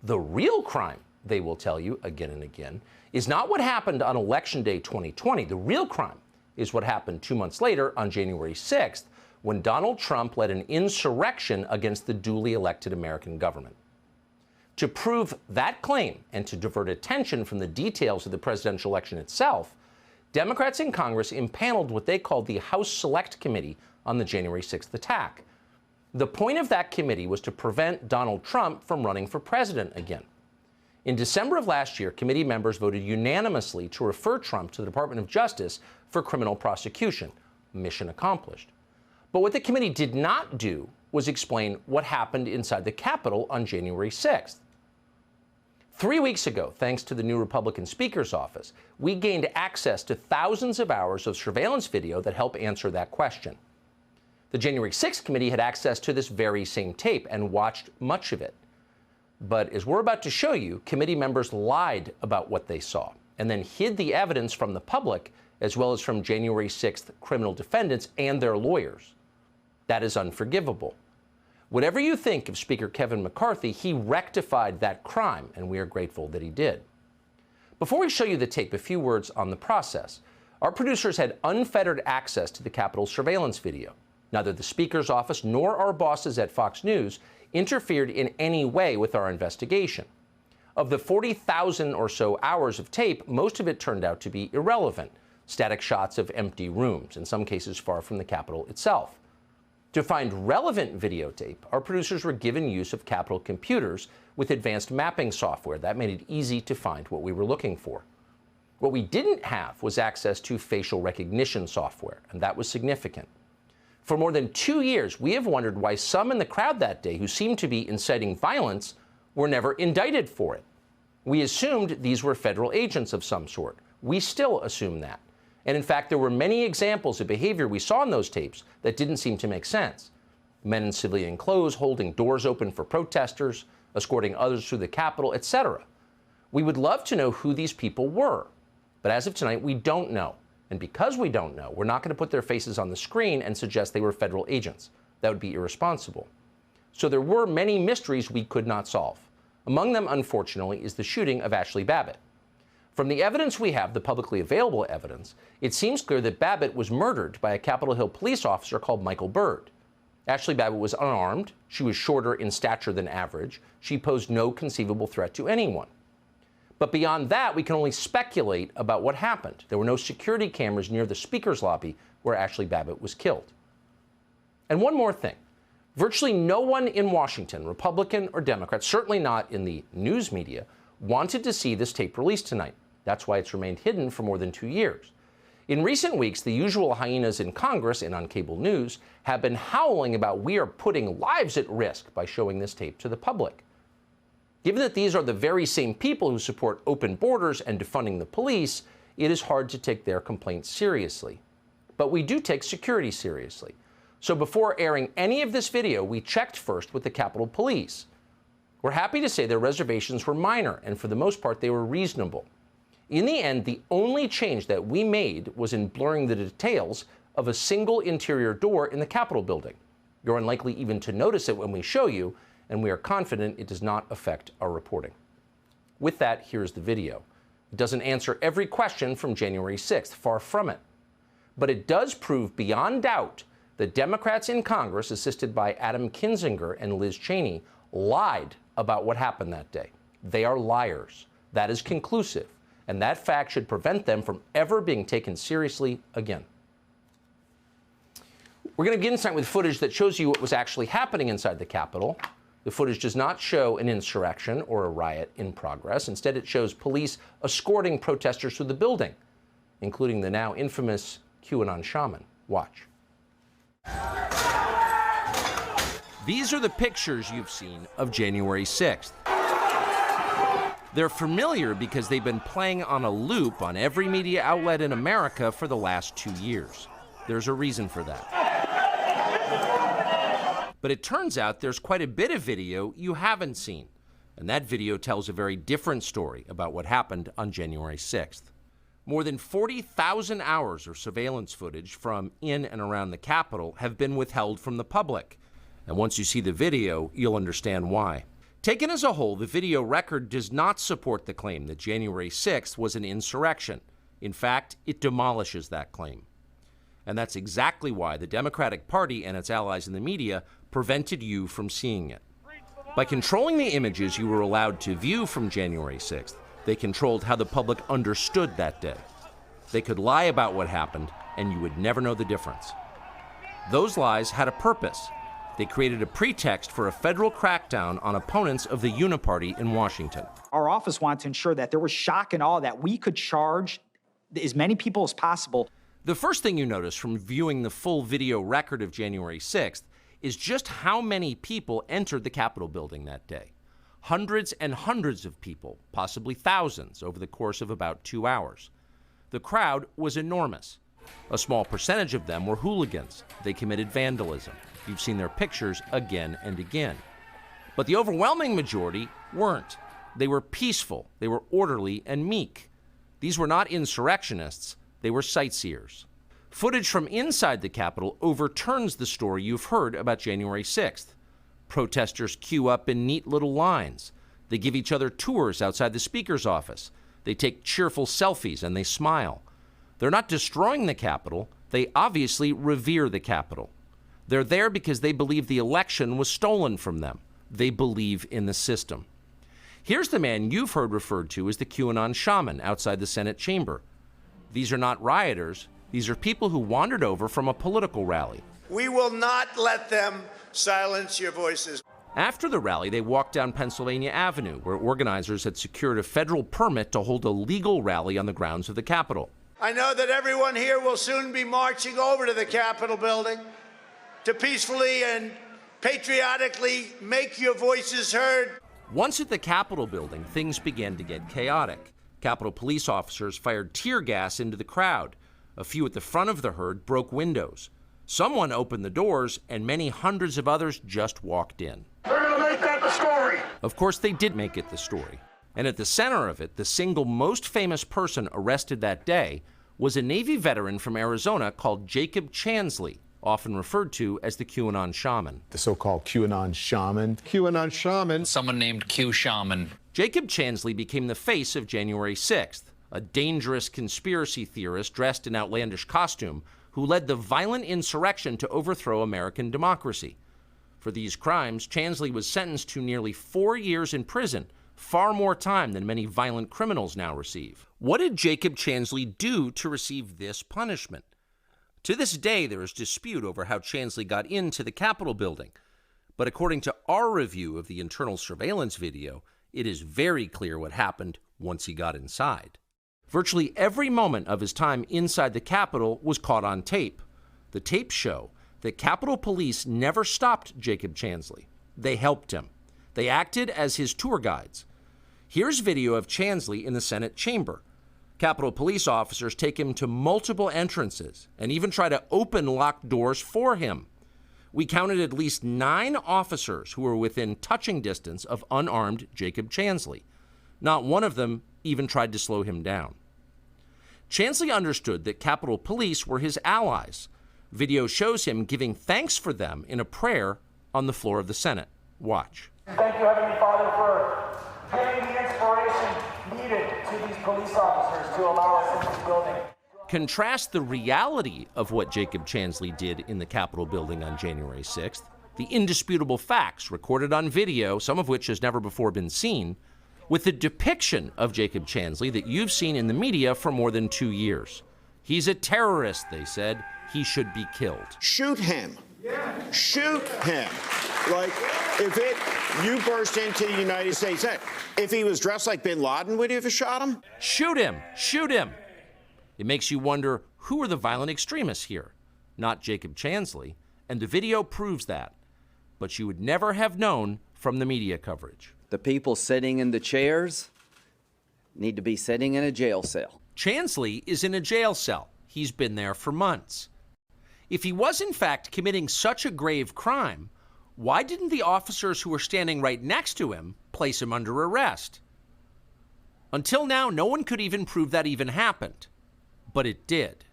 The real crime, they will tell you again and again, is not what happened on Election Day 2020. The real crime is what happened 2 months later on January 6th, when Donald Trump led an insurrection against the duly elected American government. To prove that claim and to divert attention from the details of the presidential election itself, Democrats in Congress impaneled what they called the House Select Committee on the January 6th attack. The point of that committee was to prevent Donald Trump from running for president again. In December of last year, committee members voted unanimously to refer Trump to the Department of Justice for criminal prosecution. Mission accomplished. But what the committee did not do was explain what happened inside the Capitol on January 6th. 3 weeks ago, thanks to the new Republican Speaker's office, we gained access to thousands of hours of surveillance video that help answer that question. The January 6th committee had access to this very same tape and watched much of it. But as we're about to show you, committee members lied about what they saw and then hid the evidence from the public as well as from January 6th criminal defendants and their lawyers. That is unforgivable. Whatever you think of Speaker Kevin McCarthy, he rectified that crime, and we are grateful that he did. Before we show you the tape, a few words on the process. Our producers had unfettered access to the Capitol surveillance video. Neither the Speaker's office nor our bosses at Fox News interfered in any way with our investigation. Of the 40,000 or so hours of tape, most of it turned out to be irrelevant. Static shots of empty rooms, in some cases far from the Capitol itself. To find relevant videotape, our producers were given use of Capitol computers with advanced mapping software. That made it easy to find what we were looking for. What we didn't have was access to facial recognition software, and that was significant. For more than 2 years, we have wondered why some in the crowd that day who seemed to be inciting violence were never indicted for it. We assumed these were federal agents of some sort. We still assume that. And in fact, there were many examples of behavior we saw in those tapes that didn't seem to make sense. Men in civilian clothes holding doors open for protesters, escorting others through the Capitol, etc. We would love to know who these people were. But as of tonight, we don't know. And because we don't know, we're not going to put their faces on the screen and suggest they were federal agents. That would be irresponsible. So there were many mysteries we could not solve. Among them, unfortunately, is the shooting of Ashley Babbitt. From the evidence we have, the publicly available evidence, it seems clear that Babbitt was murdered by a Capitol Hill police officer called Michael Byrd. Ashley Babbitt was unarmed. She was shorter in stature than average. She posed no conceivable threat to anyone. But beyond that, we can only speculate about what happened. There were no security cameras near the Speaker's lobby where Ashley Babbitt was killed. And one more thing. Virtually no one in Washington, Republican or Democrat, certainly not in the news media, wanted to see this tape released tonight. That's why it's remained hidden for more than 2 years. In recent weeks, the usual hyenas in Congress and on cable news have been howling about we are putting lives at risk by showing this tape to the public. Given that these are the very same people who support open borders and defunding the police, it is hard to take their complaints seriously. But we do take security seriously. So before airing any of this video, we checked first with the Capitol Police. We're happy to say their reservations were minor, and for the most part, they were reasonable. In the end, the only change that we made was in blurring the details of a single interior door in the Capitol building. You're unlikely even to notice it when we show you, and we are confident it does not affect our reporting. With that, here's the video. It doesn't answer every question from January 6th, far from it. But it does prove beyond doubt that Democrats in Congress, assisted by Adam Kinzinger and Liz Cheney, lied about what happened that day. They are liars. That is conclusive. And that fact should prevent them from ever being taken seriously again. We're going to begin tonight with footage that shows you what was actually happening inside the Capitol. The footage does not show an insurrection or a riot in progress. Instead, it shows police escorting protesters through the building, including the now infamous QAnon shaman. Watch. These are the pictures you've seen of January 6th. They're familiar because they've been playing on a loop on every media outlet in America for the last 2 years. There's a reason for that. But it turns out there's quite a bit of video you haven't seen. And that video tells a very different story about what happened on January 6th. More than 40,000 hours of surveillance footage from in and around the Capitol have been withheld from the public. And once you see the video, you'll understand why. Taken as a whole, the video record does not support the claim that January 6th was an insurrection. In fact, it demolishes that claim. And that's exactly why the Democratic Party and its allies in the media prevented you from seeing it. By controlling the images you were allowed to view from January 6th, they controlled how the public understood that day. They could lie about what happened, and you would never know the difference. Those lies had a purpose. They created a pretext for a federal crackdown on opponents of the Uniparty in Washington. Our office wanted to ensure that there was shock and awe, that we could charge as many people as possible. The first thing you notice from viewing the full video record of January 6th is just how many people entered the Capitol building that day. Hundreds and hundreds of people, possibly thousands, over the course of about 2 hours. The crowd was enormous. A small percentage of them were hooligans. They committed vandalism. You've seen their pictures again and again. But the overwhelming majority weren't. They were peaceful, they were orderly and meek. These were not insurrectionists, they were sightseers. Footage from inside the Capitol overturns the story you've heard about January 6th. Protesters queue up in neat little lines. They give each other tours outside the Speaker's office. They take cheerful selfies and they smile. They're not destroying the Capitol, they obviously revere the Capitol. They're there because they believe the election was stolen from them. They believe in the system. Here's the man you've heard referred to as the QAnon shaman outside the Senate chamber. These are not rioters. These are people who wandered over from a political rally. We will not let them silence your voices. After the rally, they walked down Pennsylvania Avenue, where organizers had secured a federal permit to hold a legal rally on the grounds of the Capitol. I know that everyone here will soon be marching over to the Capitol building to peacefully and patriotically make your voices heard. Once at the Capitol building, things began to get chaotic. Capitol police officers fired tear gas into the crowd. A few at the front of the herd broke windows. Someone opened the doors, and many hundreds of others just walked in. They're going to make that the story. Of course, they did make it the story. And at the center of it, the single most famous person arrested that day was a Navy veteran from Arizona called Jacob Chansley, often referred to as the QAnon shaman. The so-called QAnon shaman. QAnon shaman. Someone named Q Shaman. Jacob Chansley became the face of January 6th, a dangerous conspiracy theorist dressed in outlandish costume who led the violent insurrection to overthrow American democracy. For these crimes, Chansley was sentenced to nearly 4 years in prison, far more time than many violent criminals now receive. What did Jacob Chansley do to receive this punishment? To this day, there is dispute over how Chansley got into the Capitol building. But according to our review of the internal surveillance video, it is very clear what happened once he got inside. Virtually every moment of his time inside the Capitol was caught on tape. The tapes show that Capitol Police never stopped Jacob Chansley. They helped him. They acted as his tour guides. Here's video of Chansley in the Senate chamber. Capitol Police officers take him to multiple entrances and even try to open locked doors for him. We counted at least 9 officers who were within touching distance of unarmed Jacob Chansley. Not one of them even tried to slow him down. Chansley understood that Capitol Police were his allies. Video shows him giving thanks for them in a prayer on the floor of the Senate. Watch. Thank you, Heavenly Father, for giving the inspiration needed to these police officers to allow us into the building. Contrast the reality of what Jacob Chansley did in the Capitol building on January 6th, the indisputable facts recorded on video, some of which has never before been seen, with the depiction of Jacob Chansley that you've seen in the media for more than 2 years. He's a terrorist, they said. He should be killed. Shoot him. Shoot him. Like, you burst into the United States, if he was dressed like bin Laden, would you have shot him? Shoot him. Shoot him. It makes you wonder, who are the violent extremists here? Not Jacob Chansley, and the video proves that. But you would never have known from the media coverage. The people sitting in the chairs need to be sitting in a jail cell. Chansley is in a jail cell. He's been there for months. If he was in fact committing such a grave crime, why didn't the officers who were standing right next to him place him under arrest? Until now, no one could even prove that even happened. But it did.